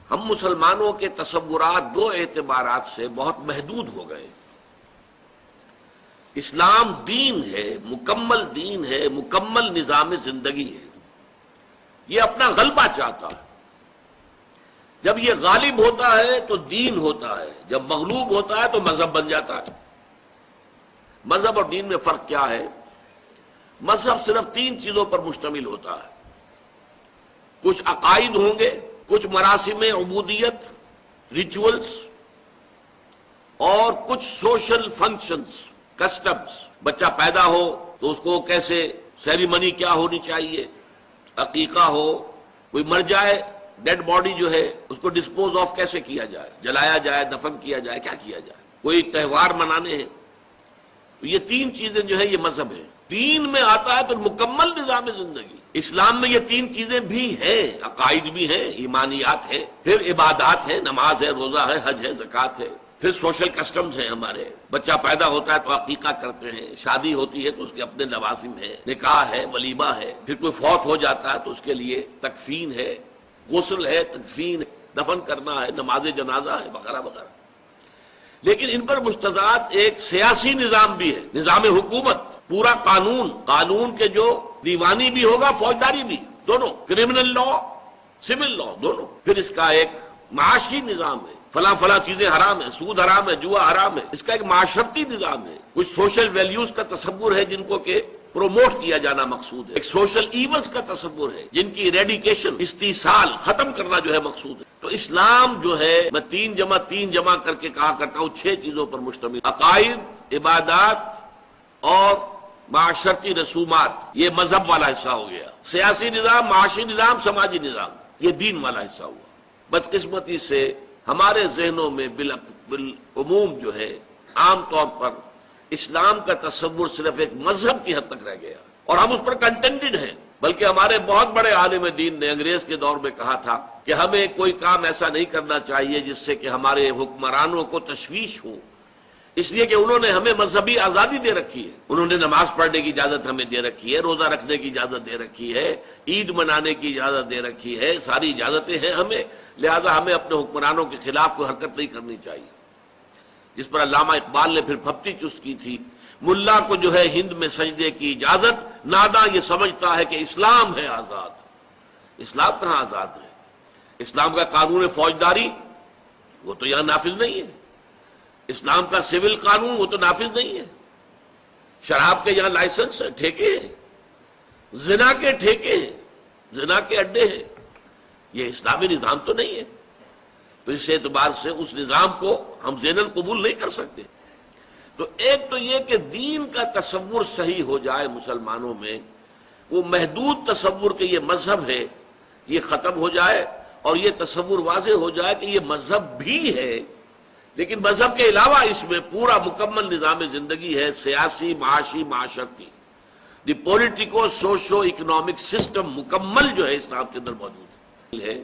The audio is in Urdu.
ہم مسلمانوں کے تصورات دو اعتبارات سے بہت محدود ہو گئے۔ اسلام دین ہے، مکمل نظام زندگی ہے۔ یہ اپنا غلبہ چاہتا ہے۔ جب یہ غالب ہوتا ہے تو دین ہوتا ہے، جب مغلوب ہوتا ہے تو مذہب بن جاتا ہے۔ مذہب اور دین میں فرق کیا ہے؟ مذہب صرف تین چیزوں پر مشتمل ہوتا ہے۔ کچھ عقائد ہوں گے، کچھ مراسم عبودیت، ریچولز، اور کچھ سوشل فنکشنز، کسٹمز۔ بچہ پیدا ہو تو اس کو کیسے سیریمنی کیا ہونی چاہیے، عقیقہ ہو، کوئی مر جائے ڈیڈ باڈی جو ہے اس کو ڈسپوز آف کیسے کیا جائے، جلایا جائے، دفن کیا جائے، کیا کیا جائے، کوئی تہوار منانے ہیں۔ تو یہ تین چیزیں جو ہے یہ مذہب ہے۔ دین میں آتا ہے تو مکمل نظام زندگی۔ اسلام میں یہ تین چیزیں بھی ہیں، عقائد بھی ہیں، ایمانیات ہیں، پھر عبادات ہیں، نماز ہے، روزہ ہے، حج ہے، زکوٰۃ ہے، پھر سوشل کسٹمز ہیں ہمارے۔ بچہ پیدا ہوتا ہے تو عقیقہ کرتے ہیں، شادی ہوتی ہے تو اس کے اپنے لوازم ہیں، نکاح ہے، ولیمہ ہے، پھر کوئی فوت ہو جاتا ہے تو اس کے لیے تکفین ہے، غسل ہے، تکفین ہے، دفن کرنا ہے، نماز جنازہ ہے، وغیرہ وغیرہ۔ لیکن ان پر مستضاد ایک سیاسی نظام بھی ہے، نظام حکومت، پورا قانون کے جو دیوانی بھی ہوگا، فوجداری بھی، دونوں، کرمنل لا، سول لا، دونوں۔ پھر اس کا ایک معاشی نظام ہے، فلاں چیزیں حرام ہیں، سود حرام ہے، جوا حرام ہے، اس کا ایک معاشرتی نظام ہے۔ کچھ سوشل ویلیوز کا تصور ہے جن کو کہ پروموٹ کیا جانا مقصود ہے، ایک سوشل ایونز کا تصور ہے جن کی ریڈیکیشن، استیصال، ختم کرنا جو ہے مقصود ہے۔ تو اسلام جو ہے، میں تین جمع کر کے کہا کرتا ہوں، 6 چیزوں پر مشتمل: عقائد، عبادات اور معاشرتی رسومات، یہ مذہب والا حصہ ہو گیا۔ سیاسی نظام، معاشی نظام، سماجی نظام، یہ دین والا حصہ ہوا۔ بدقسمتی سے ہمارے ذہنوں میں بالعموم جو ہے، عام طور پر اسلام کا تصور صرف ایک مذہب کی حد تک رہ گیا، اور ہم اس پر کنٹینٹڈ ہیں۔ بلکہ ہمارے بہت بڑے عالم دین نے انگریز کے دور میں کہا تھا کہ ہمیں کوئی کام ایسا نہیں کرنا چاہیے جس سے کہ ہمارے حکمرانوں کو تشویش ہو، اس لیے کہ انہوں نے ہمیں مذہبی آزادی دے رکھی ہے۔ انہوں نے نماز پڑھنے کی اجازت ہمیں دے رکھی ہے، روزہ رکھنے کی اجازت دے رکھی ہے، عید منانے کی اجازت دے رکھی ہے، ساری اجازتیں ہیں ہمیں، لہذا ہمیں اپنے حکمرانوں کے خلاف کوئی حرکت نہیں کرنی چاہیے۔ جس پر علامہ اقبال نے پھر پھپتی چست کی تھی، ملا کو جو ہے ہند میں سجدے کی اجازت، ناداں یہ سمجھتا ہے کہ اسلام ہے آزاد۔ اسلام کہاں آزاد ہے؟ اسلام کا قانون فوجداری وہ تو یہاں نافذ نہیں ہے، اسلام کا سول قانون وہ تو نافذ نہیں ہے، شراب کے یہاں لائسنس ہے، ٹھیکے ہیں، زنا کے ٹھیکے ہیں، زنا کے اڈے ہیں، یہ اسلامی نظام تو نہیں ہے۔ تو اس اعتبار سے اس نظام کو ہم ذہناً قبول نہیں کر سکتے۔ تو ایک تو یہ کہ دین کا تصور صحیح ہو جائے مسلمانوں میں، وہ محدود تصور کہ یہ مذہب ہے یہ ختم ہو جائے، اور یہ تصور واضح ہو جائے کہ یہ مذہب بھی ہے، لیکن مذہب کے علاوہ اس میں پورا مکمل نظام زندگی ہے، سیاسی، معاشی، معاشرتی، دی پولیٹیکو سوشو اکنامک سسٹم مکمل جو ہے اسلام کے اندر موجود ہے۔